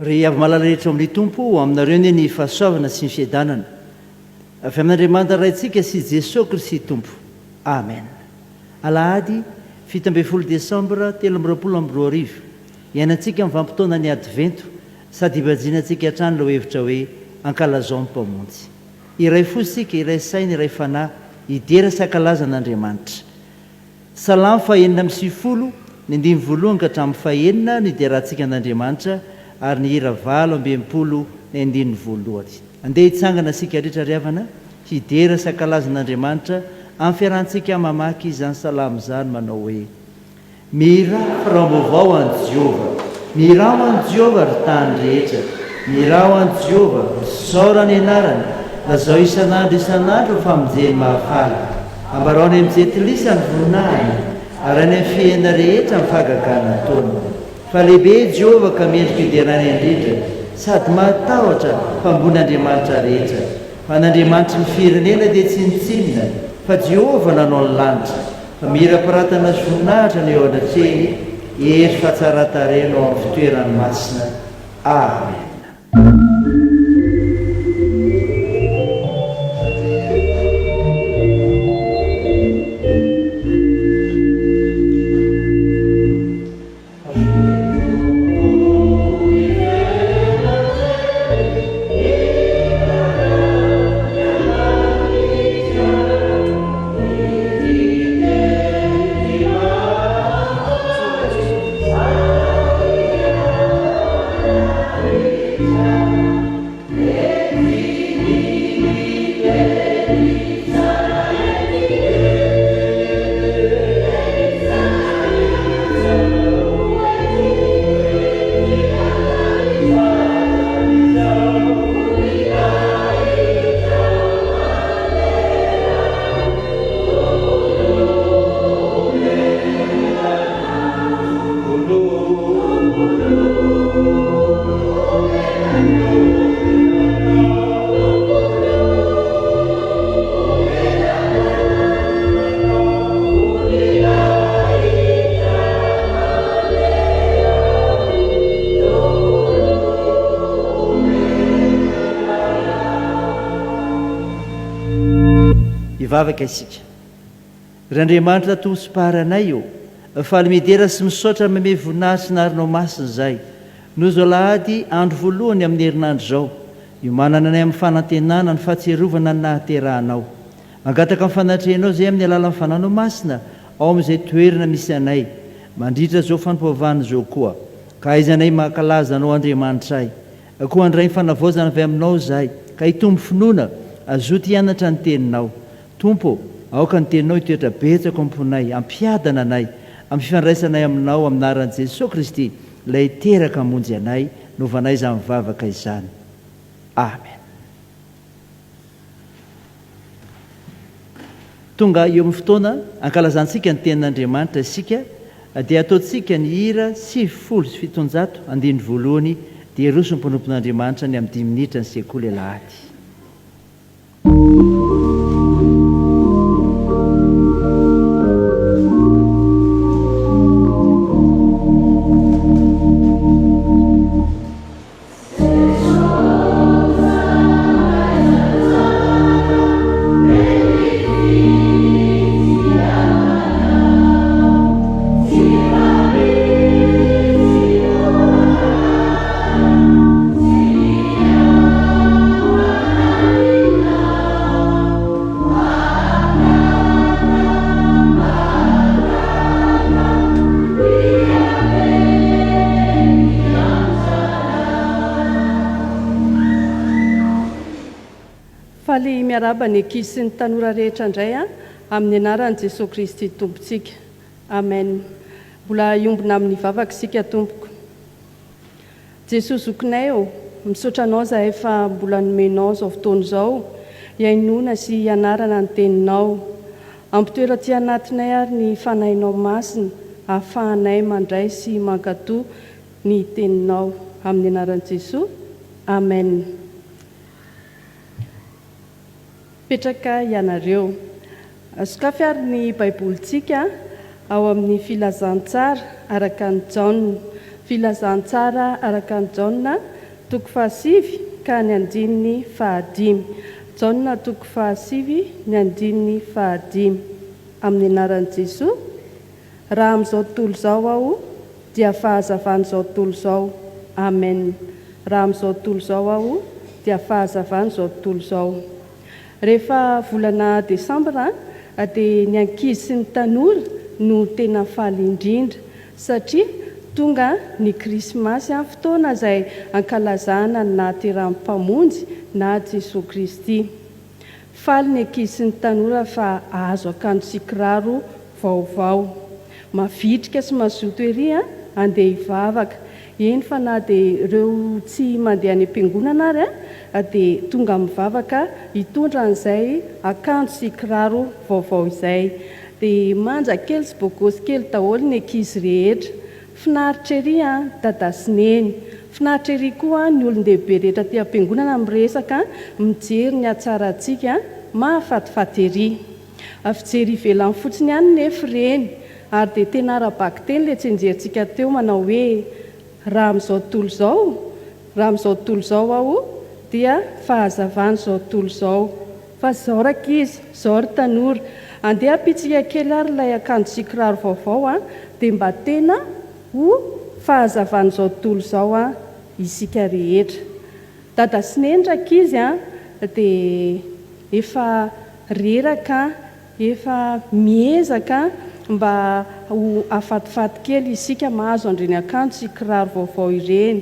ry avy malala rehetra amin'ny tompo aminareo ne ny fahasoavana sy ny fiadanana avy amin'Andriamanitra raintsika sy Jesosy Kristy tompo. Amen. Alahady 17 Desambra 2022 iainantsika amin'ny vanim-potoana ny advento sady ibajinantsika hatrany ilay hevitra hoe Ankalazao Mpamonjy. Iray fo isika, iray saina, iray fanahy, idera sy ankalaza an'Andriamanitra. Salamo 470 ny 15 ka hatramin'ny 4 ny iderahantsika an'Andriamanitra ary ny hira 820 ny 11. Andeha hitsangana isika rehetra ry havana hidera sy ankalaza an'Andriamanitra amin'ny fiarahantsika mamaky izany salamo izany manao hoe: mira firaom-baovao an Jehova, mirao an Jehova ry tany rehetra, mirao an Jehova misaora ny anarany, lazao isan'andro isan'andro famonjeny mahafaly, ambarao any amin'ny jetilisa ny voninahiny ary any amin'ny fiaina rehetra mifagagana taona. Fa lehibe Jehova ka mendrika iderany indrindra sady matahotra mpambony Andriamanitra rehetra. Fa n'Andriamanitra ny firenena dia tsy nitsinina fa Jehova nanao ny lanitra. Fa mira-piratana sy voninahitra ny eo anatrehany, ery fa tsara tarehy no amin'ny fitoerany masina. Amen. Ivavaka isika. Ry Andriamanitra tompom-tsipaharanay io, faly midera sy misaotra meme voninahitra sy narinao masina izay. Noho izao lahady andro voalohany amin'ny herinandro izao, iomanana anay amin'ny fanantenana ny fahatserovana ny nahaterahanao. Mangataka amin'ny fanatrehanao izay amin'ny alalan'ny fananao masina ao amin'izay toerana misy anay. Mandritra izao fanompoavahana izao koa, ka aizanay mankalaza anao Andriamanitra ay. Koa handray ny fanavaozana avy aminao izahay, ka hitombo finoana azoty hianatra ny teninao. Tompo, aoka ny teninao hitoetra betsaka amponay, ampiadana anay amin'ny fifandraisanay aminao amin'ny anaran'i Jesosy Kristy, ilay teraka hamonjy anay novanay izany mivavaka izany. Amen. Tonga eo amin'ny fotoana ankalazantsika ny tenin'Andriamanitra isika, dia ataontsika ny hira 770 dia roso ny mpanompon'Andriamanitra ny amin'ny 10 minitra ny sekoly alahady. Faly miaraba ny ankizy sy ny tanora rehetra indray amin'ny anaran'i Jesosy Kristy tompontsika. Amen. Mbola iombona amin'ny vavaka isika tompoko. Jesosy zokinay misaotra anao zahay fa mbola nomenao izao fotoana izao hiainoana sy hianarana ny teninao. Ampitoerantsika anatinay ary ny fanahinao masina ahafahanay mandray sy mankatoa ny teninao amin'ny anaran'i Jesosy. Amen. Petraka ianareo. Sokafy ary ny baibolintsika ao amin'ny filazantsara araka ny Jaona filazantsara araka ny J 7 ka ny 5. J 7 ny 5. Amin'ny anaran'i Jesosy, raha amin'izao tontolo izao aho dia fahazavan'izao tontolo izao. Amen. Raha amin'izao tontolo izao aho dia fahazavan'izao tontolo izao. Rehefa volana Desambra dia ny ankizy sy ny tanora no tena faly indrindra satria tonga ny Krismasy fotoana izay ankalazana na 𝙃𝙤𝙧𝙤𝙤 na Jesosy Kristy. Faly ny ankizy sy ny tanora fa azo akanjo sy kiraro vaovao. Mavitrika sy mazoto ery andeha hivavaka. Eny fa na dia ireo tsy mandeha any am-piangonana ary dia tonga mivavaka hitondra an'izay akanjo sy kiraro vaovao izay. Dia manja kely sy bôgôsy kely daholo ny ankizy rehetra. Finaritra ery dada sy neny. Finaritra ery koa ny olon-dehibe rehetra aty am-piangonana miresaka mijery ny hatsarantsika mahafatifaty ery. Fijery ivelany fotsiny ihany nefa reny ary dia tena ara-baky teny ilay tsenjerintsika teo manao hoe raha amin'izao tontolo izao aho dia fahazavan'izao tontolo izao. Fa izao rankizy, izao ry tanora, andeha ampitsika kely ary ilay akanjo sy kiraro vaovao dia mba tena ho fahazavan'izao tontolo izao isika rehetra. Dada sy neny rankizy dia efa reraka, efa miezaka mba ho afatifaty kely isika mahazo andreny akanjo sy kiraro vaovao ireny.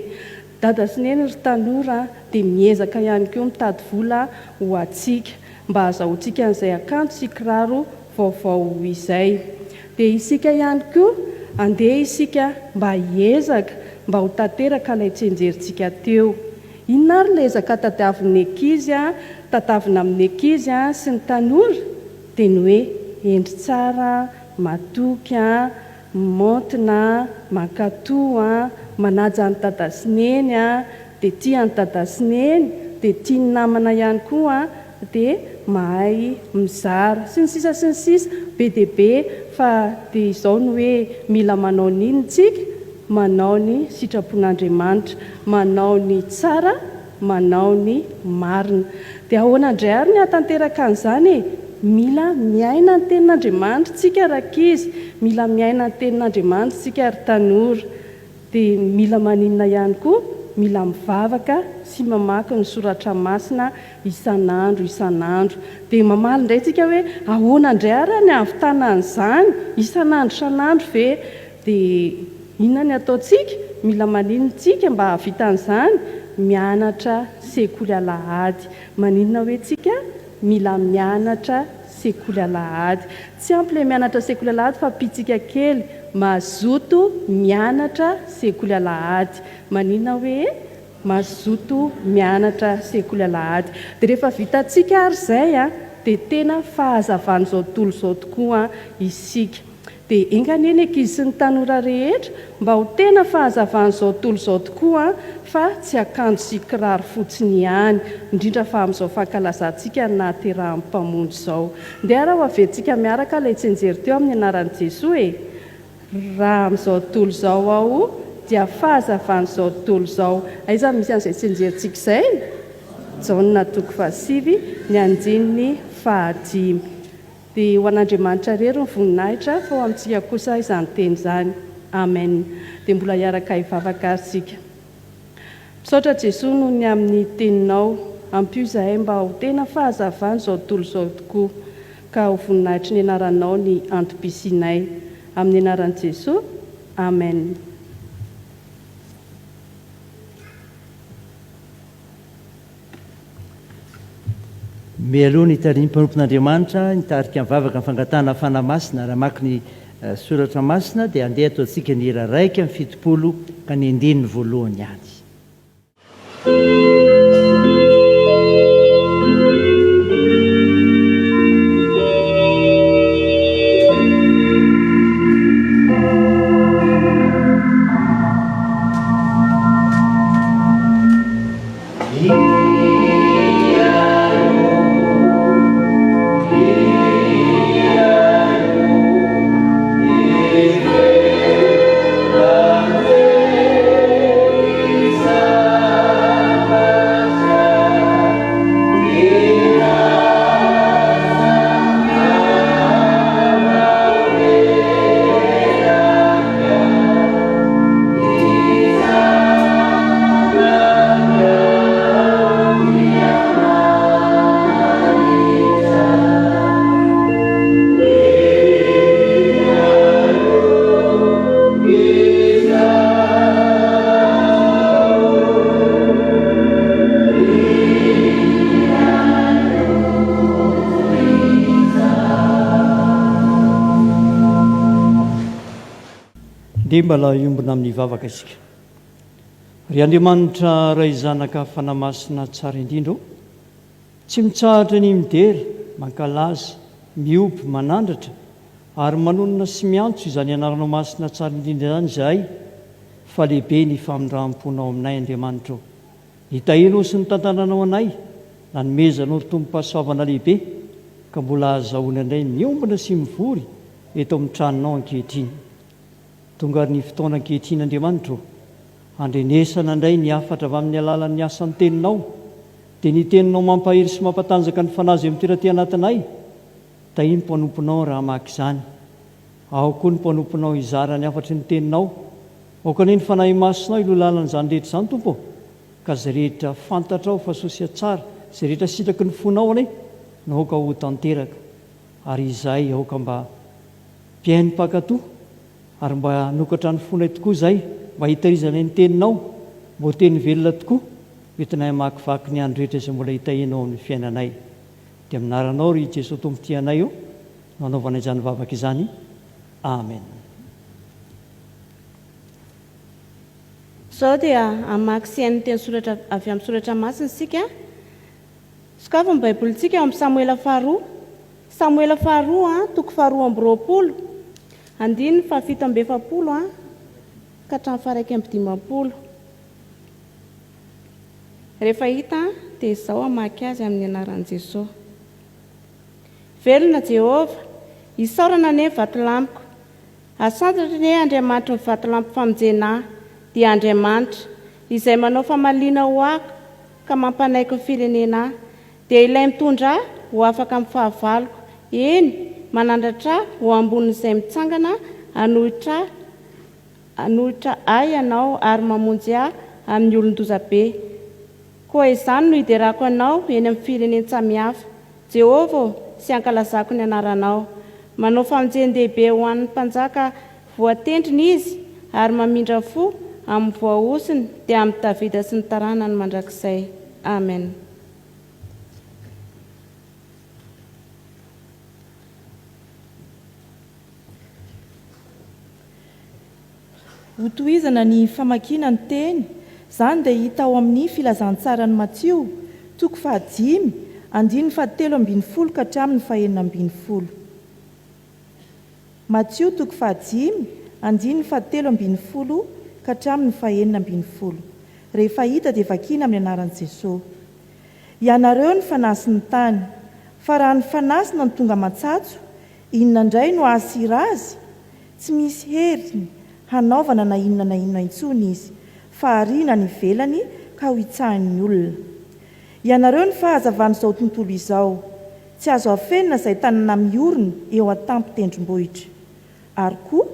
Dada sy neny ry tanora dia miezaka ihany koa mitady vola ho atsika mba hahazoantsika an'izay akanjo sy kiraro vaovao izay. Dia isika ihany koa andeha isika mba hiezaka mba ho tanteraka ilay tsenjerintsika teo. Inona ary ilay ezaka tadiavin'ny ankizy tadavina amin'ny ankizy sy ny tanora dia ny hoe endry tsara, matoky, montina, mankatoa, manaja ny dada sy neny dia tia ny dada sy neny, dia tia ny namana ihany koa dia mahay mizara sy ny sisa be dia be. Fa dia izao ny hoe mila manao ninitsika, manao ny sitrapon'Andriamanitra, manao ny tsara, manao ny marina. Dia ahoana indray ary ny hatanteraka an'izany mila miaina ny tenin'Andriamanitra tsika rankizy, mila miaina ny tenin'Andriamanitra tsika ry tanora. Dia mila maninona ihany koa, mila mivavaka sy mamaky ny soratra masina isan'andro. Dia mamaly indray tsika hoe ahoana indray ary ny havitana an'izany isan'andro ve? Dia inona ny ataontsika? Mila maninona tsika mba havita an'izany? Mianatra sekoly alahady. Maninona hoe tsika? Mila mianatra sekoly alahady. Tsy ampy ilay mianatra sekoly alahady fa pitsika kely mazoto mianatra sekoly alahady. Maninona hoe mazoto mianatra sekoly alahady. Dia rehefa vitantsika ary izay dia tena fahazavan'izao tontolo izao tokoa isika. Dia enganeny ankizy sy ny tanora rehetra mba ho tena fahazavan'izao tontolo izao tokoa fa tsy akanjo sy kiraro fotsiny ihany, indrindra fa amin'izao fankalazantsika na 𝙃𝙤𝙧𝙤𝙤 izao. Dia ara ho aventsika miaraka ilay tsenjery teo amin'ny anaran'i Jesosy raha amin'izao tontolo izao aho dia fahazavan'izao tontolo izao. Aiza misy an'izay tsenjerintsika izay? J 7 ny 5. Dia ho an'Andriamanitra rery ny voninahitra fa ho amintsika kosa izany teny izany. Amen. Dia mbola hiaraka hivavaka ary isika. Misaotra Jesosy noho ny amin'ny teninao, ampio izahay mba ho tena fahazavan'izao tontolo izao tokoa ka ho voninahitry ny anaranao ny antom-pisianay. Amin'ny anaran'i Jesosy. Amen. mialoha ny tarimy mpanompon'Andriamanitra nitarika mivavaka ny fangatahana hafana masina raha maky ny soratra masina dia andeha ataontsika ny hira raika amin'ny fitopolo ka ny andininy voalohany any. Yeah. dia mbola iombona amin'ny vavaka isika. Ry Andriamanitra ray zanaka fanamasina tsara indrindra, tsy mitsahatra ny midera, mankalaza, miompy, manandratra ary manonona sy miantso izany anaranao masina tsara indrindra izany izahay, fa lehibe ny famindram-ponao aminay Andriamanitra. Hitahinao sy ny tantananao anay, nanomezanao tompo-pahasoavana lehibe, ka mbola azahoana indray miombona sy mivory eto amin'ny tranonao ankehitriny. Tonga ny fotoana ankehitriny Andriamanitra, andrenesana indray ny afatra avy amin'ny alalan'ny asan'ny teninao, dia ny teninao mampahery sy mampatanjaka ny fanazy amin'ny toeratỳ anatinay. Tahi ny mpanomponao raha maka izany, ao koa ny mpanomponao izara ny afatry ny teninao, ao koa ny fanahy masonao iloalalan'izany rehetra izany Tompo, ka izay rehetra fantatrao fa sosia tsara, izay rehetra sitraky ny fonao ane, naoka ho tanteraka, ary izahay aoka mba mpiainy mpakatoa, ary mba nokatra ny fonay tokoa izay, mba hitarizana ny teninao, mba ho teny velona tokoa, entinay makivaky ny andro rehetra izay mbola hitahinao amin'ny fiainanay. Dia aminaranao ry Jesosy Tompo tianay eo, nanaovana izany vavaka izany. Amen. Izao dia hamaky sain'ny teny soratra avy amin'ny soratra masina isika. Sokafy ny baibolintsika eo amin'ny Samuela faharoa. Samuela faharoa, toko faharoa amby roapolo, andiny fahafito amby efapolo ka hatramin'ny faharaiky amby dimampolo. Rehefa hita dia izao hamaky azy amin'ny anaran'i Jesosy. Velona Jehova, isaorana ane vatolampiko, asantatra ane Andriamanitra ny vatolampy famonjenahy, dia Andriamanitra izay manao famaliana ho ahy ka mampanaiko ny firenena, dia ilay mitondra ho afaka amin'ny fahavaloko, eny manandratra ho ambonin'izay mitsangana, anohitra ahy ianao ary mamonjy ahy amin'ny olon-dozabe. Koa izany no hiderako anao eny amin'ny firenena samihafa. Jehova, sy ankalazako ny anaranao, manao famonjeny-dehibe ho an'ny mpanjaka voatendriny izy, ary mamindra fo amin'ny voaosiny dia amin'ny Davida sy ny taranany mandrakizay. Amen. Hotohizana ny famakiana ny teny, izany dia hita ao amin'ny filazantsara ny Matsio, toko 5, andiny 7:20 ka hatramin'ny 9:20. Matsio toko 5, andiny 7:20 ka hatramin'ny 9:20. Rehefa hita dia vakiana amin'ny anaran'i Jesosy. Ianareo ny fanasin'ny tany, fa raha ny fanasina ny tonga matsatso, inona indray no ahasira azy? Tsy misy heriny hanaovana na inona intsony izy, fa ariana ny velany ka ho itsahin'ny olona. Ianareo ny fahazavan'izao tontolo izao, tsy azo afenina izay tanana miorina eo an-tampy tendrombohitra. Ary koa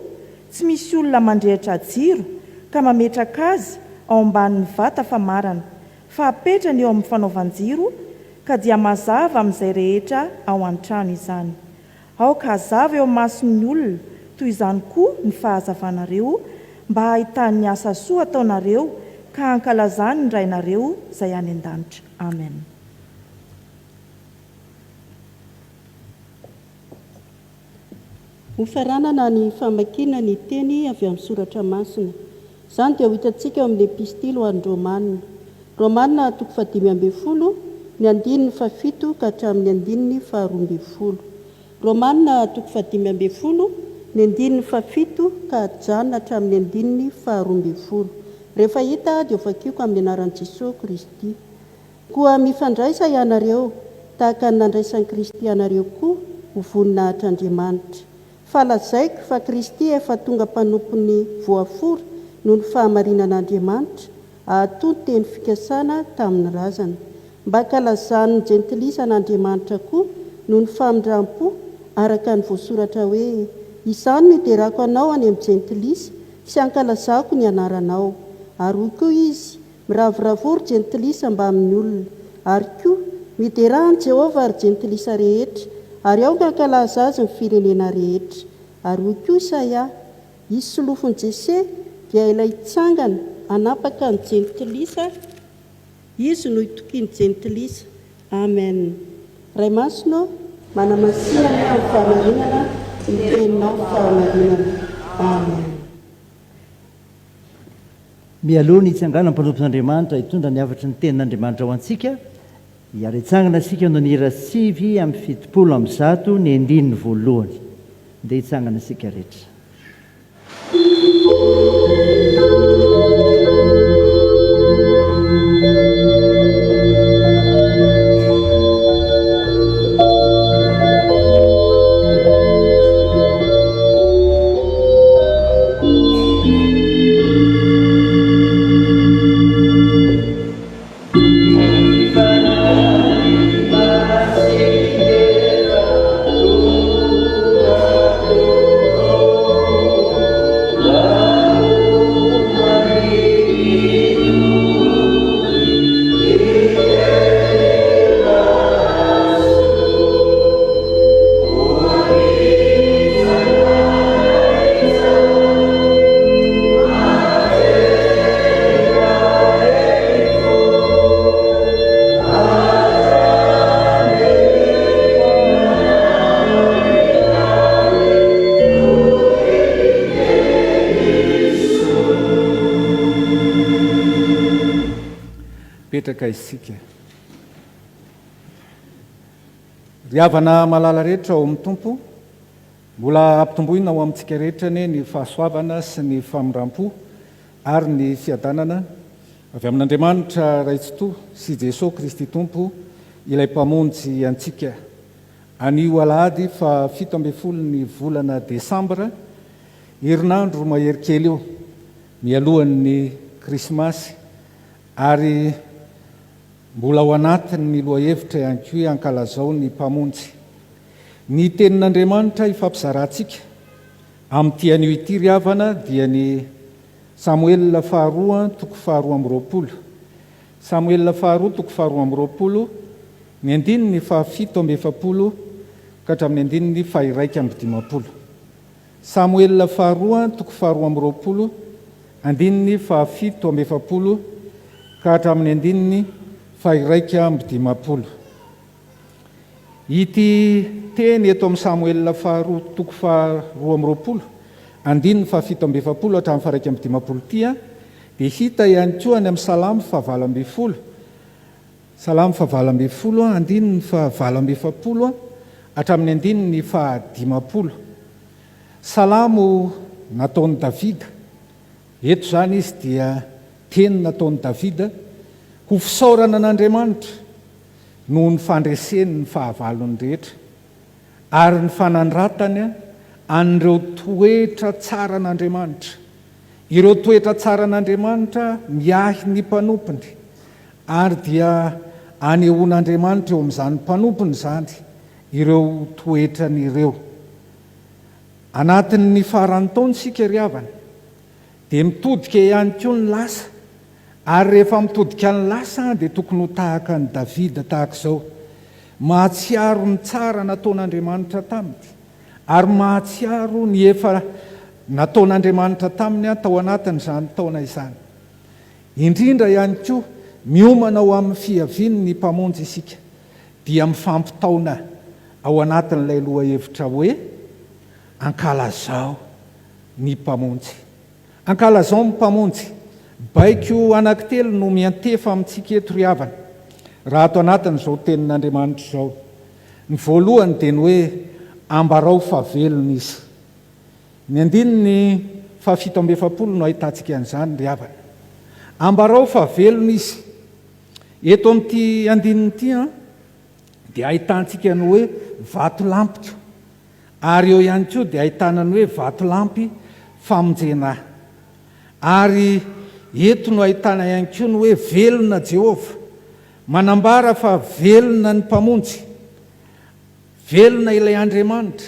tsy misy olona mandrehitra jiro ka mametraka azy ao ambanin'ny vata famarana, fa apetrany eo amin'ny fanaovan-jiro, ka dia mazava amin'izay rehetra ao an-trano izany. Aoka hazava eo mason'ny olona, toy izany koa ny fahazavanareo, mba hahitan'ny asa soa ataonareo ka ankalazany ny rainareo izay any an-danitra. Amen. Hofaranana ny famakiana ny teny avy amin'ny soratra masina. Izany dia ho hitantsika eo amin'ny epistily ho an'ny Romanina. Romanina toko 5:10, ny andininy 7 ka hatramin'ny andininy 12. Romanina toko 5:10, ny andininy 7 ka hajanona hatramin'ny andininy 12. Rehefa hita dia vakiako amin'ny anaran'i Jesosy Kristy. Koa mifandraisa ianareo tahaka ny nandraisan'i Kristy ianareo koa ho voninahitr'Andriamanitra. Falazaiko fa Kristy efa tonga mpanompon'ny voafora noho ny fahamarinan'Andriamanitra, ahatonta teny fikasana tamin'ny razana, mba kalazany ny jentilisanaandriamanitra koa noho ny famindram-po araka ny voasoratra hoe: izany no iterako anao any amin'ny jentilisa sy ankalazako ny anaranao. Ary ho koa izy miravoravory jentilisa mba amin'ny olona, ary koa miderahan Jehova ary jentilisa rehetra, ary aoka ankalaza azy ny firenena rehetra. Ary ho koa Isaia: izy solofony Jese dia ilay tsangana anapaka ny jentilisa, izy no itokiany jentilisa. Amen. Ray masonao manamasinana ny fahamarinana, ny teninao fahamarinana. Amen. mialoha ny itsangana mpanompon'Andriamanitra hitondra ny avatry ny tenin'Andriamanitra ho antsika hiaretsangana sika no nira 7:70 ny andininy voalohany dia hitsangana sika rehetra. petraka isika riavana malala rehetra ao amin'ny tompo mbola ampitomboina ao amintsika rehetra ny fahasoavana sy ny famindram-po ary ny fiadanana avy amin'Andriamanitra raitsoto sy Jesosy Kristy tompo ilay mpamonjy antsika anio alahady fa 17 ny volana Desambra herinandro maherikely eo mialohan'ny Krismasy ary mbola ao anatin'ny lohahevitra ihany koa hoe Ankalazao ny mpamonjy. Ny tenin'Andriamanitra ifampizarantsika amin'ity anio ity riavana dia ny Samuel faharoa toko faharoa amby roapolo. Samuel faharoa toko faharoa amby roapolo ny andininy fa 7:70 ka hatramin'ny andininy fa 1:50. Samuel faharoa toko faharoa amby roapolo andininy fa 7:70 ka hatramin'ny andininy fa 1:50. Ity teny eto amin'ny Samuel faharoa toko faharoa amby roapolo andininy fa 7:70 hatramin'ny fa 1:50 tia dia hita ihany koa any amin'ny Salamo fa 9:20. Salamo fa 9:20 andininy fa 9:70 hatramin'ny andininy fa 10. Salamo nataon'i Davida. Eto zany izy dia teny nataon'i Davida ho fisaorana an'Andriamanitra noho ny fandreseny ny fahavalony rehetra ary ny fanandratany an'ireo toetra tsara an'Andriamanitra. Ireo toetra tsara an'Andriamanitra miahy ny mpanompony ary dia anehoan'Andriamanitra eo amin'izany mpanompony zany ireo toetrany ireo. Anatin'ny faran'ny taona sika riavana dia mitodika ihany koa ny lasa ary rehefa mitodika ny lasa dia tokony ho tahaka ny Davida tahaka izao. Mahatsiaro ny tsara nataon'Andriamanitra taminy ary mahatsiaro ny efa nataon'Andriamanitra taminy tao anatin'izany taona izany. Indrindra ihany koa miomana ao amin'ny fiaviany ny mpamonjy isika dia mifampitaona ao anatin'ilay lohahevitra hoe Ankalazao ny mpamonjy. Ankalazao ny mpamonjy. Baiko anankitelo no miantefa amintsika eto riavana raha ato anatin'izao tenin'Andriamanitra izao. Ny voalohany dia ny hoe ambarao favelona izy. Ny andininy fa 7:70 no ahitantsika an'izany riavana. Ambarao favelona izy. Eto amin'ity andininy ity dia ahitantsika ny hoe vatolampy ary eo ihany koa dia ahitana ny hoe vatolampy famonjena. Ary eto no ahitana ihany koa ny hoe velona Jehova. Manambara fa velona ny mpamonjy. Velona ilay Andriamanitra.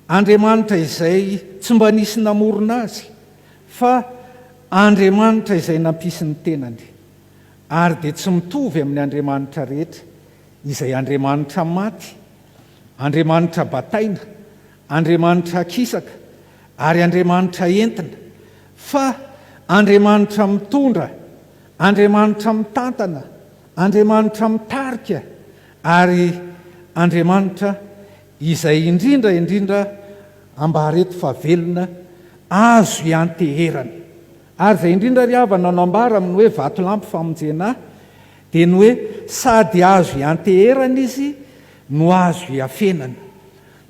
Andriamanitra izay tsy mba nisy namorona azy fa Andriamanitra izay nampisy ny tenany. Ary dia tsy mitovy amin'ny Andriamanitra rehetra izay Andriamanitra maty, Andriamanitra bataina, Andriamanitra kisaka ary Andriamanitra entina, fa Andriamanitra mitondra, Andriamanitra mitantana, Andriamanitra mitarika ary Andriamanitra izay indrindra ambareto favelona azo ianteherana, ary izay indrindra ry havana no ambara amin'ny hoe vatolampy famonjena dia ny hoe sady azo ianteherana izy no azo iafenana.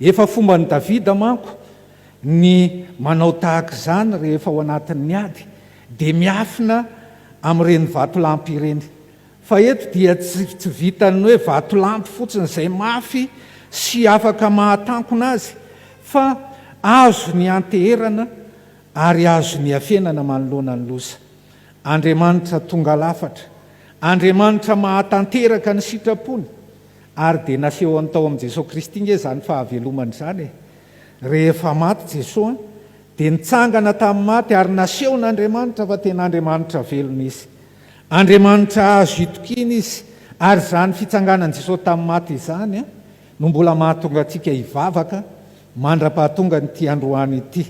Efa fomba ny Davida manko ny manao tahaka izany rehefa ao anatin'ny ady dia miafina amin'ireny vatolampy ireny. Fa eto dia tsy vitany hoe vatolampy fotsiny izay mafy sy afaka mahatankona azy, fa azo ny anteherana ary azo ny afenana manoloana ny loza. Andriamanitra tonga lafatra, Andriamanitra mahatanteraka ny sitrapony, ary dia naseho any tao amin'i Jesosy Kristy nge izany fahavelomana izany. Rehefa maty Jesosy dia nitsangana tamin'ny maty ary nasehon'Andriamanitra fa tena Andriamanitra velona izy. Andriamanitra azo itokiny izy, ary izany fitsanganan Jesosy tamin'ny maty izany no mbola mahatonga antsika hivavaka mandra-pahatonga nyity androany ity,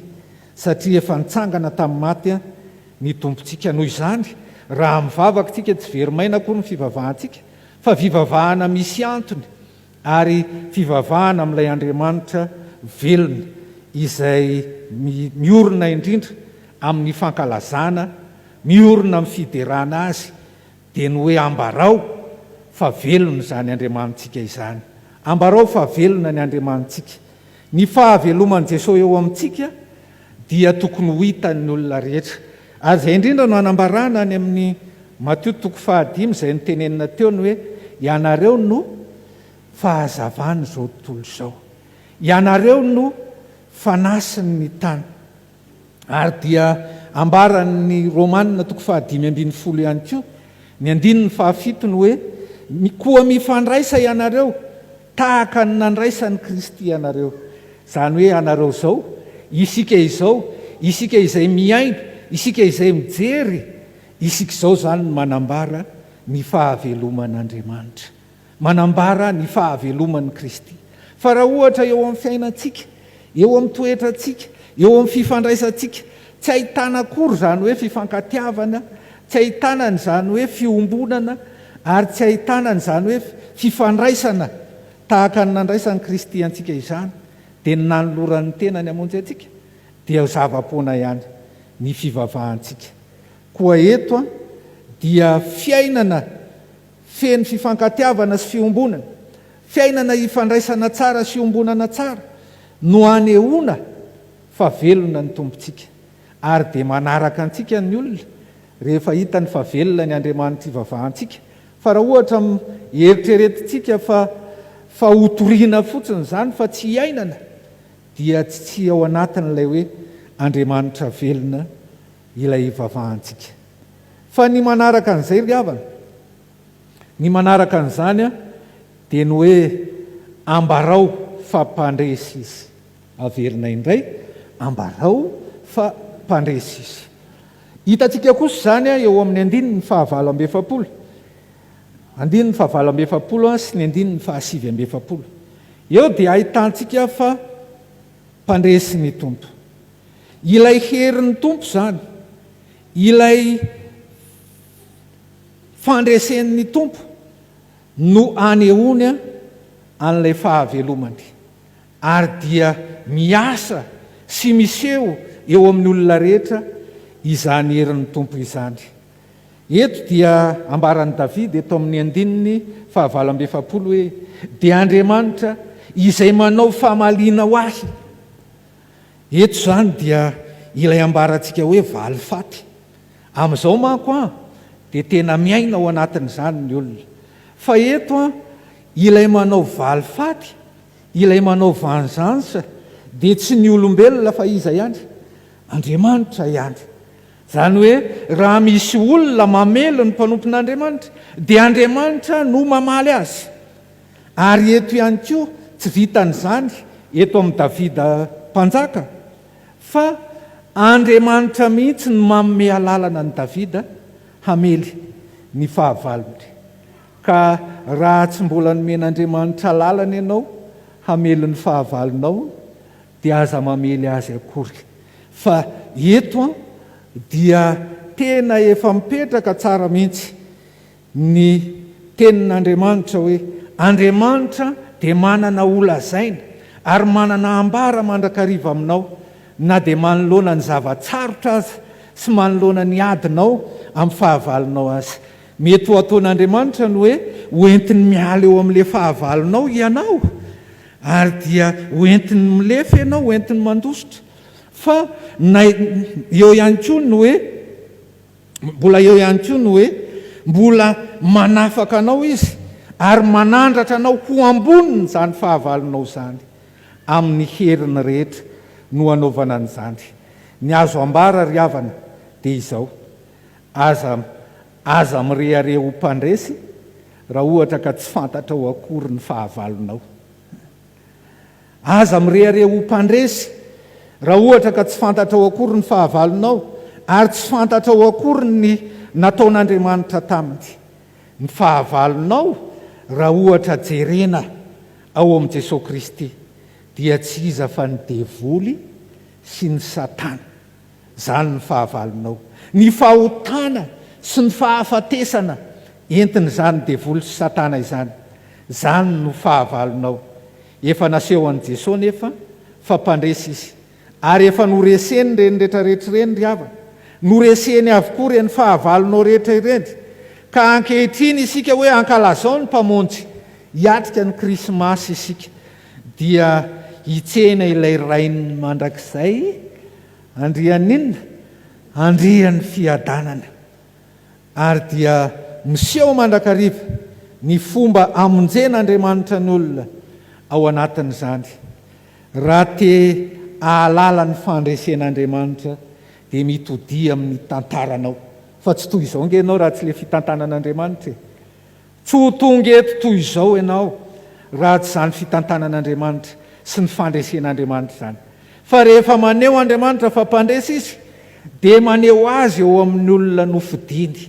satria efa nitsangana tamin'ny maty ny tompontsika. Noho izany raha mivavaka tsika tsy verimaina koa ny fivavahantsika, fa fivavahana misy antony ary fivavahana amin'ilay Andriamanitra velona izay miorina indrindra amin'ny fankalazana, miorina amin'ny fiderana azy, dia ny hoe ambarao fa velona izany Andriamanitsika izany. Ambarao fa velona ny Andriamanitsika. Ny fahaveloman'i Jesosy eo amintsika dia tokony ho hitan'ny olona rehetra. Ary izay indrindra no anambarana any amin'ny Mateo 5 izay nitenenina teo ny hoe ianareo no fahazavana izao tontolo izao, ianareo no fanasiny ny tany. Ary dia ambaran'ny Romanina 5:10 ihany koa, ny 7 ny hoe koa mifandraisa ianareo tahaka ny nandraisan'ny Kristy ianareo. Izany hoe anareo izao, isika izay miaino, isika izay mijery, isika izao izany no manambara ny fahaveloman'Andriamanitra, manambara ny fahaveloman'ny Kristy. Fa raha ohatra eo amin'ny fiainantsika, eo amin'ny toetrantsika, eo amin'ny fifandraisantsika, tsy ahitana akory izany hoe fifankatiavana, tsy ahitana n'izany hoe fiombonana, ary tsy ahitana n'izany hoe fifandraisana tahaka ny nandraisan'ny Kristy antsika izany, dia ny nanoloran'ny tenany hamonjy antsika dia zava-poana ihany ny fivavahantsika. Koa eto dia fiainana feno fifankatiavana sy fiombonana, fiainana hifandraisana tsara sy iombonana tsara no anehoana fa velona ny tompontsika, ary dia manaraka antsika ny olona rehefa hita ny fa velona ny Andriamanitra ivavahantsika. Fa raha ohatra eritreretintsika fa hotoriana fotsiny izany fa tsy hiainana, dia tsy ao anatin'ilay hoe Andriamanitra velona ilay ivavahantsika. Fa ny manaraka an'izay ry havana, ny manaraka an'izany dia ny hoe ambarao fa mpandresy izy. Averina indray, ambarao fa mpandresy izy. Hitantsika kosa izany eo amin'ny 7:7, 7:7 sy ny 7:7. Eo dia ahitantsika fa mpandresy ny tompo. Ilay herin'ny tompo izany, ilay fandresen'ny tompo no anehoany an'ilay fahavelomany, ary dia miasa sy miseho eo amin'ny olona rehetra izany herin'ny tompo izany. Eto dia ambaran'i Davida eto amin'ny 7:7 hoe dia Andriamanitra izay manao famalina ho ahy. Eto izany dia ilay ambarantsika hoe valifaty. Amin'izao manko dia tena miaina ao anatin'izany ny olona. Fa eto ilay manao valifaty, ilay manao vanzansa dia tsy ny olombelona fa iza ihany? Andriamanitra ihany. Izany hoe raha misy olona mamelo ny mpanompon'Andriamanitra dia Andriamanitra no mamaly azy. Ary eto ihany koa tsy vitan'izany eto amin'ny Davida mpanjaka, fa Andriamanitra mihitsy no manome alalana ny Davida hamely ny fahavalony. Ka raha tsy mbola nomen'Andriamanitra lalana ianao hamely ny fahavalonao, dia aza mamely azy akory. Fa eto dia tena efa mipetraka tsara mihitsy ny tenin'Andriamanitra hoe Andriamanitra dia manana olazaina ary manana ambara mandrakariva aminao, na dia manoloana ny zavatsarotra aza sy manoloana ny adinao amin'ny fahavalonao azy. Mety ho ataon'Andriamanitra ny hoe hoentiny miala eo amin'ilay fahavalonao ianao, ary dia hoentiny milefa ianao, hoentiny mandositra. Fa eo ihany koa ny hoe mbola manafaka anao izy ary manandratra anao ho amboniny zany fahavalonao zany amin'ny heriny rehetra no anaovana an'izany. Ny azo ambara ry havana dia izao, aza mirehare ho mpandresy raha ohatra ka tsy fantatra ho akory ny fahavalonao. Aza mirehare ho mpandresy raha ohatra ka tsy fantatra ho akory ny fahavalonao, ary tsy fantatra ho akory ny nataon'Andriamanitra taminy. Ny fahavalonao raha ohatra jerena ao amin'i Jesosy Kristy dia tsy iza fa ny devoly sy ny Satana. Zany ny fahavalonao. Ny fahotana sy ny fahafatesana entiny zany devoly sy Satana izany. Zany no fahavalonao. Efa naseho an'i Jesosy nefa fa mpandresy izy, ary efa noreseny reny rehetrarehetra reny ry havana, noreseny avokoa reny fahavalonao rehetra ireny. Ka ankehitriny isika hoe Ankalazao ny mpamonjy, hiatrika ny Krismasy isika, dia hitsena ilay rainy mandrakizay andrianinona, andrian'ny fiadanana, ary dia miseho mandrakariva ny fomba amonjen'Andriamanitra ny olona ao anatin'izany. Raha te ahalala ny fandresen'Andriamanitra dia mitodi amin'ny tantaranao. Fa tsy toy izao nge ianao raha tsy le fitantanan'Andriamanitra. Tsy ho tonga eto toy izao ianao raha tsy zany fitantanan'Andriamanitra sy ny fandresen'Andriamanitra zany. Fa rehefa maneho Andriamanitra fa mpandresy izy, dia maneho azy eo amin'ny olona nofidiny,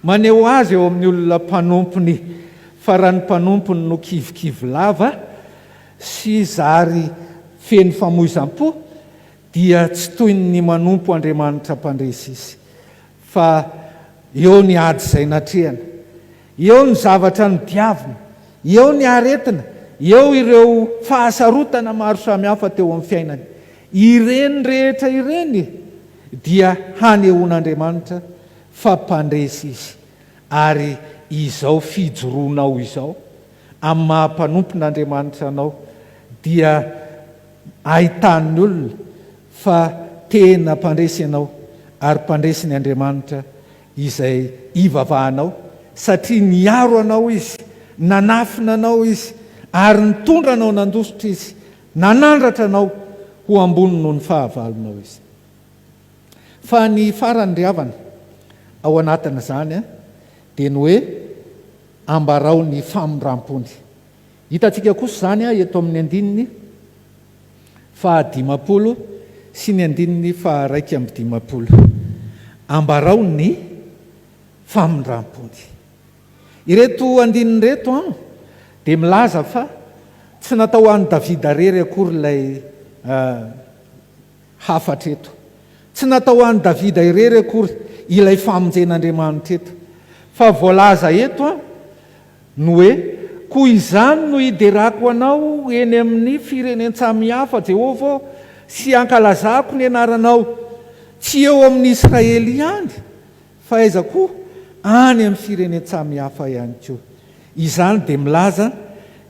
maneho azy eo amin'ny olona mpanompony. Fa raha ny mpanompony no kivikivy lava sy zary feno famoizam-po, dia tsy toy ny manompo Andriamanitra mpandresy izy. Fa eo ny ady izay natrehana, eo ny zavatra ny diavina, eo ny aretina, eo ireo fahasarotana maro samihafa teo amin'ny fiainany. Ireny rehetra ireny dia hanehoan'Andriamanitra fa mpandresy izy, ary izao fijoroanao izao amin'ny mahampanompon'Andriamanitra anao dia ahitany olona fa tena mpandresy ianao, ary mpandresy ny Andriamanitra izay ivavahanao, satria niaro anao izy, nanafina anao izy, ary nitondra anao nandositra izy, nanandratra anao ho ambony noho ny fahavalonao izy. Fa ny farany ry havana ao anatin'izany dia ny hoe ambarao ny famindram-pony. Hitantsika kosa zany eto amin'ny andininy 10 sy ny andininy 1:15. Ambarao ny famindram-pony. Ireto andininy reto dia milaza fa tsy natao an'i Davida rery akory ilay hafatra eto. Tsy natao an'i Davida irery akory ilay famonjen'Andriamanitra eto. Fa voalaza eto no hoe koa izany no hiderako anao eny amin'ny firenensamihafa Jehova sy ankalazako ny anaranao, tsy eo amin'ny Israely ihany fa aiza koa any amin'ny firenensamihafa ihany koa. Izany dia milaza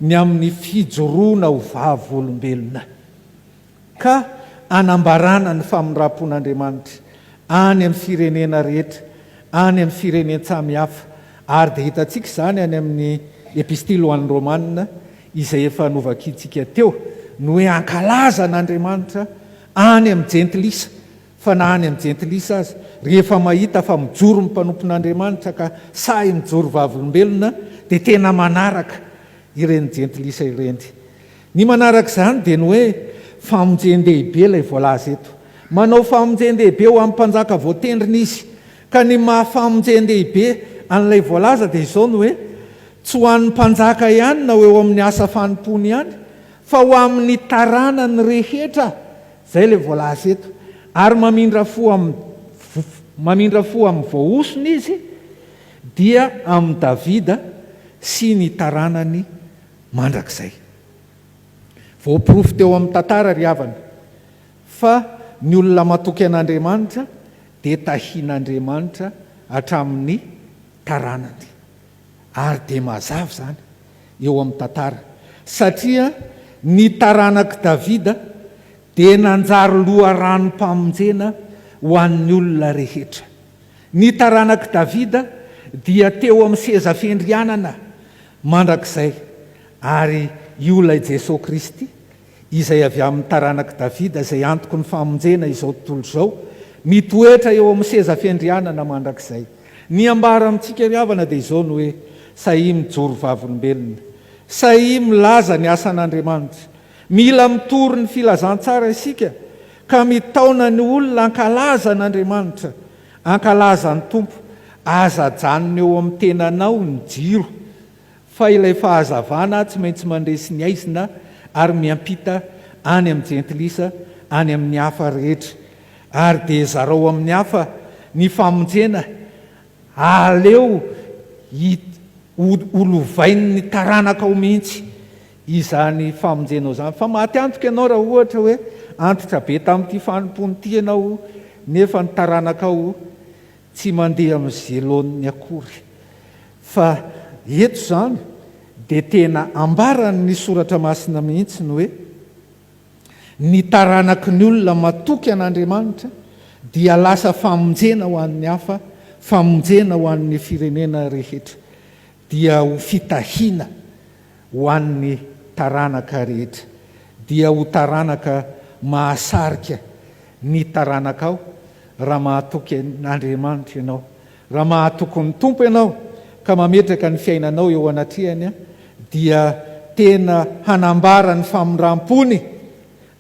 ny amin'ny fijoroana ho vavolombelona, ka anambarana ny famindram-pon'Andriamanitra any amin'ny firenena rehetra, any amin'ny firenensamihafa. Ary dia hitantsika izany any amin'ny epistily ho an'ny Romanina izay efa novakitsika teo, no hoe ankalaza n'Andriamanitra any amin'ny jentilisa. Fa na any amin'ny jentilisa azy, rehefa mahita fa mijoro ny mpanompon'Andriamanitra ka sahy mijoro vavolombelona, dia tena manaraka ireny jentilisa ireny. Ny manaraka izany dia ny hoe famonjen-dehibe ilay voalaza eto. Manao famonjen-dehibe ho amin'ny mpanjaka voatendrina izy, ka ny mahafamonjen-dehibe an'ilay voalaza dia izao ny hoe tsy ho an'ny mpanjaka ihany na eo amin'ny asa fanompony ihany, fa ho amin'ny taranany rehetra. Zay ilay voalaza eto. Ary mamindra fo amin'ny voaosony izy dia amin'ny Davida sy ny taranany mandrakizay. Voapirofo teo amin'ny tantara ry havana fa ny olona matoky an'Andriamanitra dia tahian'Andriamanitra hatramin'ny taranany. Ary dia mazava zany eo amin'ny tantara, satria ny taranak'i Davida dia nanjary loharanom-pamonjena ho an'ny olona rehetra. Ny taranak'i Davida dia teo amin'ny seza fendrianana mandrakizay, ary io ilay Jesosy Kristy izay avy amin'ny taranak'i Davida izay antoko ny famonjena izao tontolo izao, mitoetra eo amin'ny seza fendrianana mandrakizay. Ny ambara amintsika ry havana dia izao no hoe sahy mijoro vavolombelona, sahy milaza ny asan'Andriamanitra, mila mitory ny filazantsara isika ka mitaona ny olona ankalaza n'Andriamanitra, ankalaza ny Tompo, aza-janony eo amin'ny tenanao ny jiro, fa ilay fahazavana tsy maintsy mandresy ny aizina ary miampita any amin'ny jentilisa, any amin'ny hafa rehetra. Ary dia zarao amin'ny hafa ny famonjena, aleo holovainy ny taranaka ao mihitsy izany famonjenao zany. Fa maty antoka ianao raha ohatra hoe antitra be tamin'ity fanompony ity ianao, nefa ny taranaka ao tsy mandeha amin'ny zelon'ny akory. Fa eto zany dia tena ambarany ny soratra masina mihitsy ny hoe ny taranaky ny olona matoky an'Andriamanitra dia lasa famonjena ho an'ny hafa, famonjena ho an'ny firenena rehetra, dia ho fitahiana ho an'ny taranaka rehetra, dia ho taranaka mahasarika ny taranaka ao raha mahatoky n'Andriamanitra ianao, raha mahatoky ny Tompo ianao ka mametraka ny fiainanao eo anatrehany, dia tena hanambara ny famondram-pony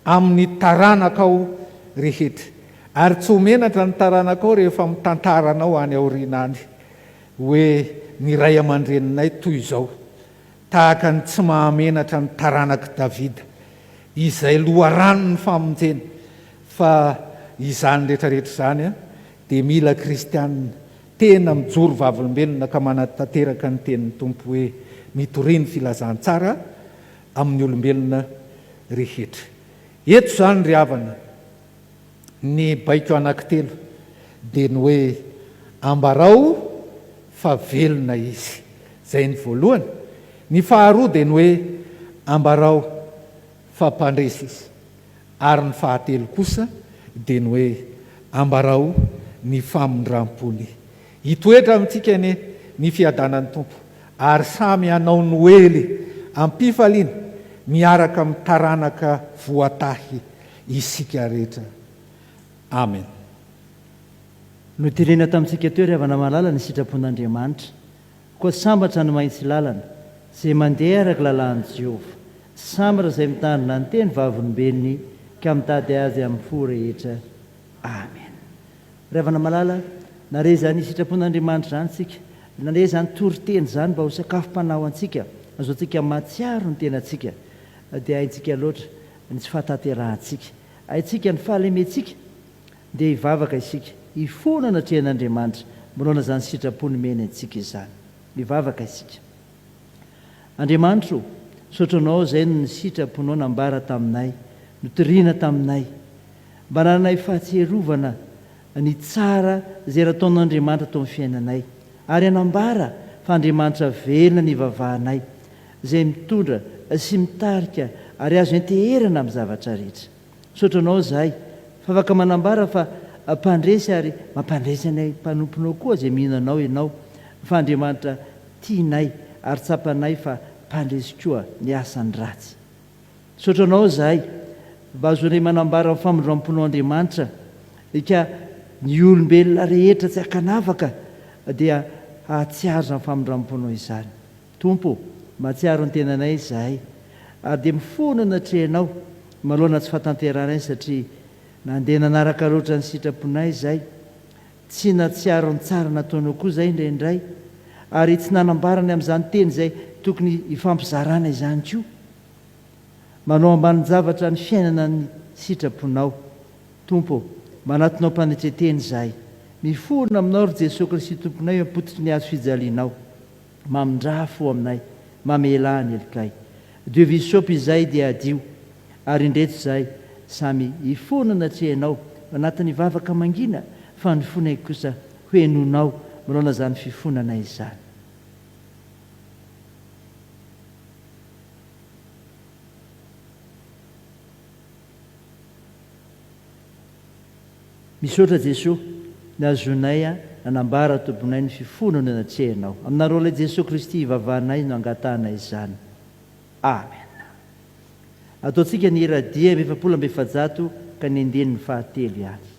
amin'ny taranaka ao rehetra. Ary tsy homenatra ny taranaka ao rehefa mitantaranao any aoriana any hoe ny ray aman-dreninay toy izao, tahaka ny tsy mahamenatra ny taranak'i Davida izay loharano ny famonjena. Fa izany rehetrarehetra zany dia mila kristianina tena mijoro vavolombelona ka manatanteraka ny tenin'ny Tompo hoe mitoriany filazantsara amin'ny olombelona rehetra. Eto zany ry havana ny baiko anankitelo dia ny hoe ambarao fa velona izy, zay ny voalohany. Ny faharoa dia ny hoe ambarao fa mpandresy izy, ary ny fahatelo kosa dia ny hoe ambarao ny famondram-pony. Hitoetra amintsika ny fiadanan'ny Tompo, ary samy hanao noely ampifaliana miaraka amin'ny taranaka voatahy isika rehetra. Amen. No tirena tamintsika teo ry havana malala ny sitrapon'Andriamanitra, koa sambatra ny maintsy lalana izay mandeha araka lalàn'i Jehovah, sambatra izay mitandrina ny teny vavolombelony ka mitady azy amin'ny fo rehetra. Amen. Ry havana malala, nare zany sitrapon'Andriamanitra zany tsika, nare zany toriteny zany mba ho sakafom-panao antsika, azo antsika matsiaro ny tenantsika, dia haintsika loatra ny tsy fahataterahantsika, haintsika ny fahalementsika, dia hivavaka isika hifonana atrehan'Andriamanitra manaona zany sitrapony meny antsika izany. Mivavaka isika. Andriamanitra, sotranao zay no ny sitraponao nambara taminay, notoriana taminay, mba nanay fahatserovana ny tsara izay raha taon'Andriamanitra tao amin'ny fiainanay, ary anambara fa Andriamanitra velona ny vavahanay izay mitondra sy mitarika ary azo enteherana amin'ny zavatra rehetra. Sotranao zahay fa afaka manambara fa mpandresy ary mampandresy anay mpanomponao koa izay mihinanao ianao, fa Andriamanitra tianay ary tsapanay fa mpandresy koa ny asany ratsy. Sotranao zahay mba azonay manambara amin'ny famondram-ponao Andriamanitra ka ny olombelona rehetra tsy hakanavaka dia hahatsiaro ny famondram-ponao izany. Tompo, mahatsiaro ny tenanay zahay, ary dia mifonana atrehanao maloana tsy fahatanteranay, satria nandeha nanaraka loatra ny sitraponay izay, tsy natsiaro ny tsara nataonao koa izay indraindray, ary tsy nanambarany amin'izany teny izay tokony hifampizarana izany koa. Manao ambany zavatra ny fiainana ny sitraponao. Tompo, manatonao mpanetreteny izahay, mifonona aminao ry Jesosy Kristy tomponay ampototry ny hazo fijalianao, mamindra fo aminay, mamela ny elikay. Dieu visopy izay dia adio, ary indreto izay samy hifonana atrehanao anatin'ny vavaka mangina, fa ny fonay kosa hoenonao miraona zany fifonana izany. Misaotra Jesosy nazonay nanambara tombonay ny fifonana anatrehanao. Aminareo ilay Jesosy Kristy ivavahanay no angatanay izany. Amen. Ataontsika ny iradia 700 ka ny andinin'ny fahatelo azy.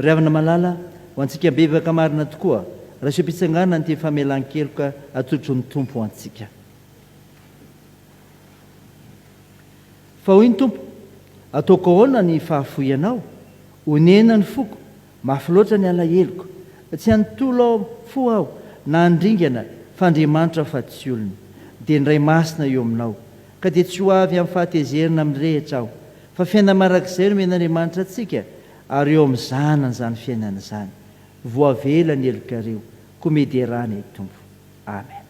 Ravana malala ho antsika bevaka marina tokoa raha sy mpitsangana ny ty famelan-keloka atotro ny tompo antsika. Fa hoy ny tompo, ataoko ahoana ny fahafoy anao, onena ny foko, mafy loatra ny alahelo tsy anontolo aho fo aho na andringana fa Andriamanitra fa tsy olona, dia ndray masina eo aminao ka dia tsy ho avy amin'ny fahatezerina amin'ny rehetra aho, fa fiaina marak'izay no men'Andriamanitra atsika ary eo amin'ny zanany zany fiainana zany. Voavela ny elokareo komedirany tompo. Amen.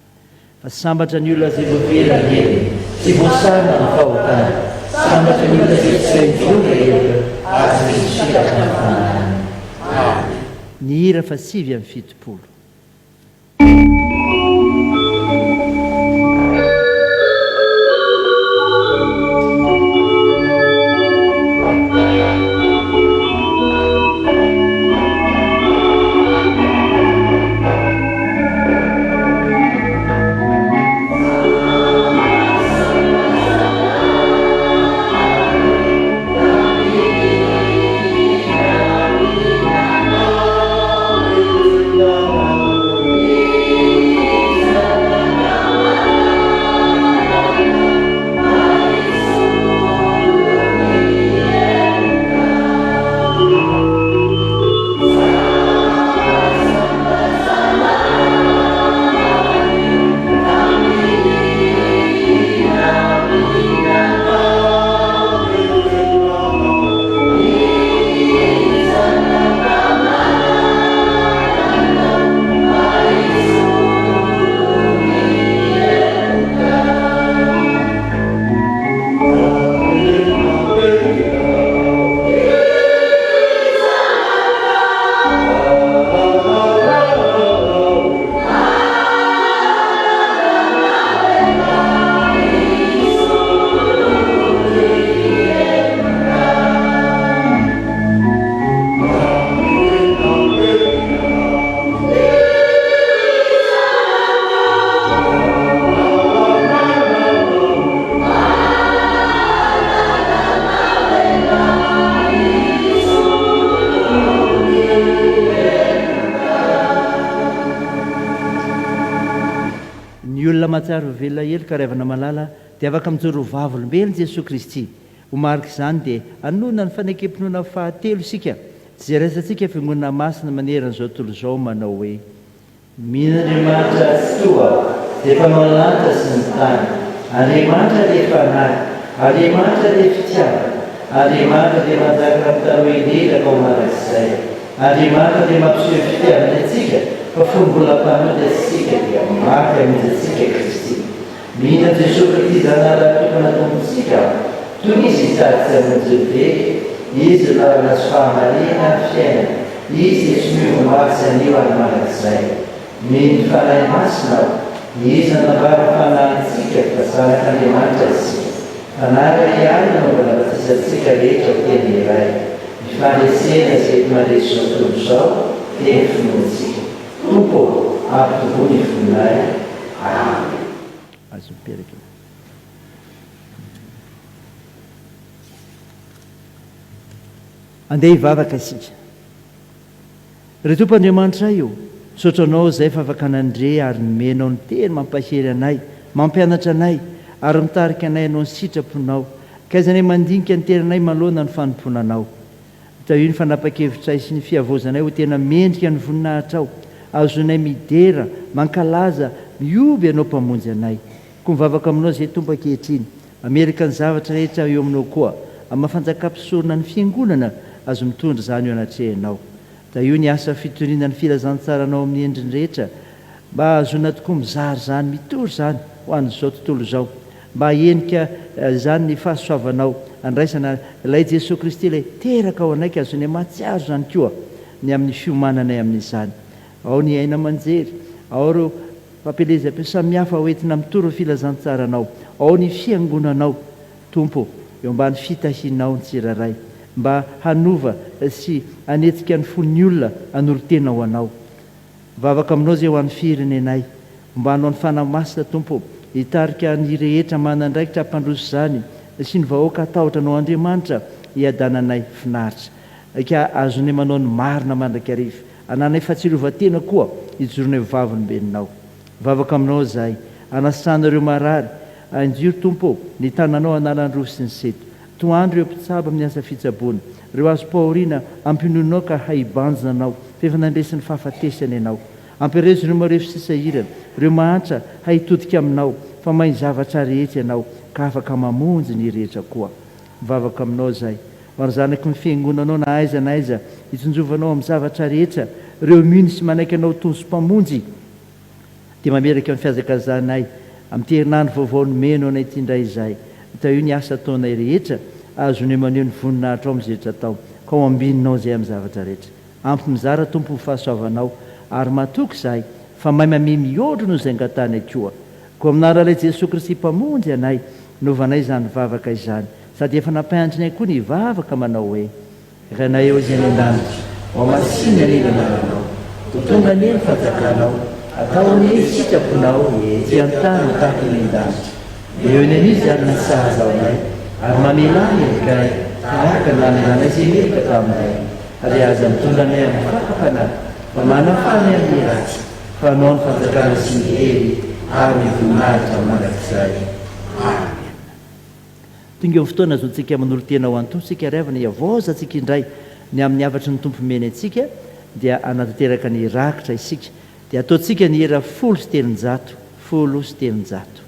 Fa sambatra ny olona izay voavela ny ely tsy voasarona ny fahotana, sambatra ny olona izay tsy voavonga eloka ary misiraka ny fanahana. Amen. Ny hira fa 7:70. Mahatsara velona elo ka ravana malala dia afaka mijoro vavolombelon Jesosy Kristy. Ho mariky izany dia anona ny fanekempinoana fahatelo isika izay raisantsika fiangonana masina maneran'izao tontolo izao manao hoe: Min'Andriamanitra tsy toa dia mpanao ny lanitra sy ny tany, Andriamanitra dia fanahy, Andriamanitra dia fitiavana, Andriamanitra dia manjaka amin'ny elaka ao marak'izay, Andriamanitra dia mampiseho fitiavana antsika fa fombola mpanoty antsika dia mafy amintsika Kristy. Mihina Jesosy Kristy zanala tokana tompontsika toy izy hitatsy amin'ny be, izy lalana sy fahamarina fiainana, izy tsy miomatsy anio ary marak'izay. Mino fanahy masina aho, izy nanambara fanahintsika fa zanak'Andriamanitra isika. Fanaraka ihany nanaovana batisantsika rehetra teny iray. Ny fanesena izay mandresy izao tontolo izao dia finoantsika. tompo ampitombony voninay. Azo miperaka. Andeha hivavaka isika. Ry Tompoandriamanitra io, sotranao izay fa afaka nandre ary nomenao ny teny mampahery anay, mampianatra anay ary mitarika anay anao ny sitraponao, ka izanay mandinika ny tenanay maloana ny fanomponanao. Tao io ny fanapa-kevitray sy ny fiavozanay ho tena mendrika ny voninahitra ao, azonay midera, mankalaza, mioby ianao mpamonjy anay. Koa mivavaka aminao izay tompo ankehitriny, amerika ny zavatra rehetra eo aminao koa, amin'ny mahafanjakam-pisorona ny fiangonana azo mitondra izany eo anatrehanao. Da io ny asa fitoriana ny filazantsaranao amin'ny endriny rehetra, mba azona tokoa mizary izany, mitory izany ho an'izao tontolo izao, mba henika izany ny fahasoavanao, andraisana ilay Jesosy Kristy ilay teraka ao anaiky, azonay mahatsiaro izany koa ny amin'ny fiomananay amin'izany. Ao ny aina aman-jery, ao ireo fampelezam-peo samihafa hoentina mitory ny filazantsaranao, ao ny fiangonanao, Tompo, eo ambany fitahinao ny tsiraray, mba hanova sy hanetsika ny fon'ny olona hanolotena ho anao. Vavaka aminao izay ho an'ny firenenay, mba hanao ny fanahy masina, Tompo, hitarika ny rehetra manandraikitra hampandroso izany sy ny vahoaka atahotra anao Andriamanitra hiadananay finaritra, ka azonay manao ny marina mandrakariva, ananay fahatsirovatena koa hijoronay vaviny beninao. Vavaka aminao izay, anasana ireo marary, anjiro Tompo ny tananao analandroa sy ny seto, toandro ireo mpitsaba amin'ny asa fitsaboana, ireo azo pahoriana ampinonao ka haibanjina anao, fefanandresiny fahafatesany ianao, ampirezo ireo marefo sisahirana, ireo mahantra hahitodika aminao, fa mahay zavatra rehetra ianao, ka afaka mamonjy ny rehetra koa. Vavaka aminao izay, ho ary zanaky ny fiangonanao na aiza na aiza, hitonjovanao amin'ny zavatra rehetra, ireo mino sy manaiky anao tonso mpamonjy, dia mameraka amin'ny fiazakazanay, amin'ny terinandro vaovao ny meno anay ty indray izay, tao io ny asa ataonay rehetra, azonay maneho ny voninahitra ao amin'ny zetra tao, ka ho ambininao izay amin'ny zavatra rehetra. Ampy mizara Tompo ny fahasoavanao, ary matoky izahay fa mahay mame mihoatra noho izay angatany koa. Koa amin'anara'ilay Jesosy Kristy mpamonjy anay, novanay izany vavaka izany, sady efa nampiandrinay koa ny vavaka manao hoe: Ranay eo izay an-danitra, ao masiny an'iny anaranao, ho tonga ny eny fanjakanao, atao ny sitraponao ety an-tany tahaka ny an-danitra. Eo ny an'izy ary nasaza ao anay, ary mamelany endrikay tahaka ny namelanay izay merika taminay, ary aza mitondra anay amin'ny fakafanahy, fa manafany amin'ny ratsy, fa anao ny fanjakana sy ny hery ary ny voninahitra mandrakizay. Amen. Tonga eo fotoana azontsika manolotena ho antompo sika riavana hiavozatsika indray ny amin'ny havatry ny Tompo meny antsika, dia anatanteraka ny rakitra isika, dia ataontsika ny hera 10 sy 300, 10 sy 300.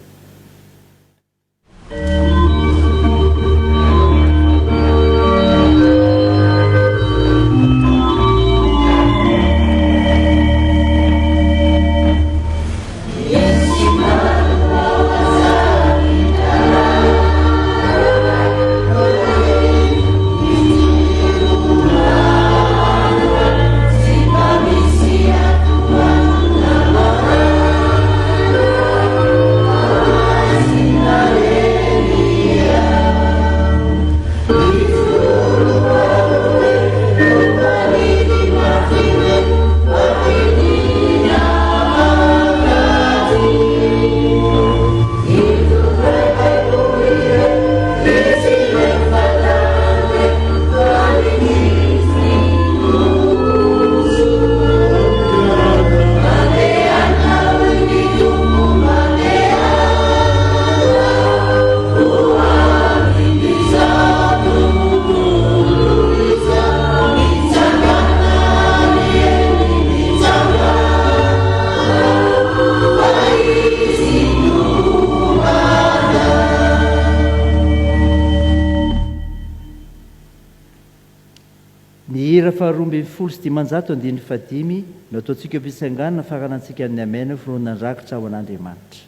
Faharoa folo sy 515 no ataontsika am-pitsanganana faranantsika amin'ny amena firoana ny rakitra ao an'Andriamanitra.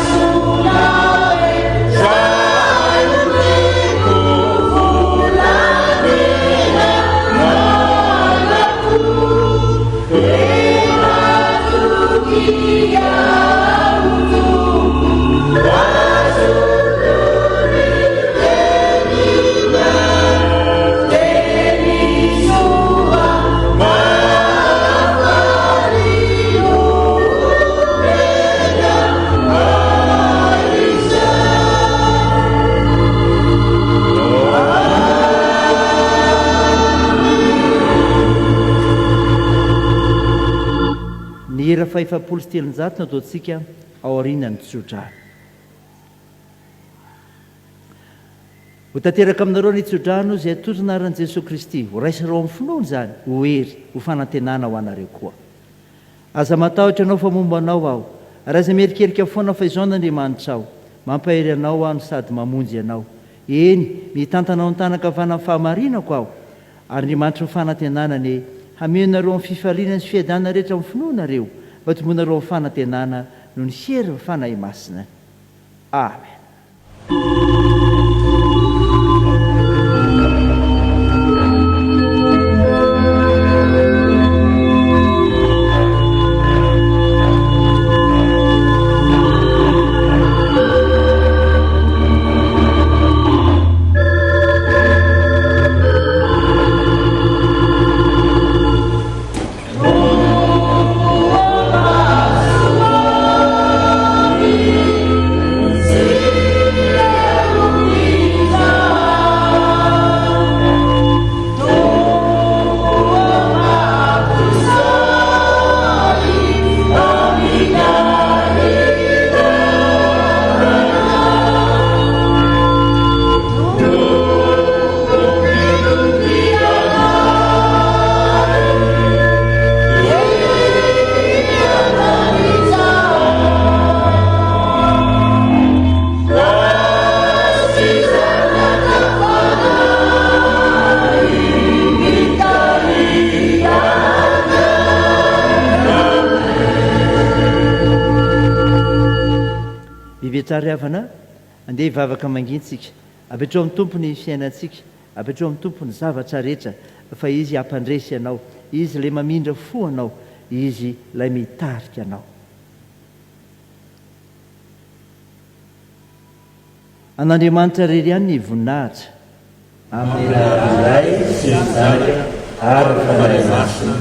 So mihera fa 770 no ataontsika ao aorianany tsodrano. ho tanteraka aminareo ny tsodrano izay atotonaran'i Jesosy Kristy ho raisareo amin'ny finoana izany ho hery ho fanantenana ho anareo koa. Aza matahotra anao fa momba anao aho, raha izay mierikerika foana fa izao n'Andriamanitra aho, mampahery anao aho no sady mamonjy anao. Eny, mitantanao ny tanaka avana fahamarinako aho, ary Andriamanitra ny fanantenanany hameonareo amin'ny fifaliana sy fiadana rehetra amin'ny finoanareo, mba tombonareo amin'ny fanantenana no ny hery ny fanahy masina. Amen. Tsara havana andeha hivavaka mangintsika, apetrao amin'ny tompony fiainantsika, apetrao amin'ny tompony zavatra rehetra, fa izy hampandresy anao, izy ilay mamindra fo anao, izy ilay mitarika anao. An'Andriamanitra rery ihany ny voninahitra amin'ny ilay sy ny zanaka ary fanahy masina.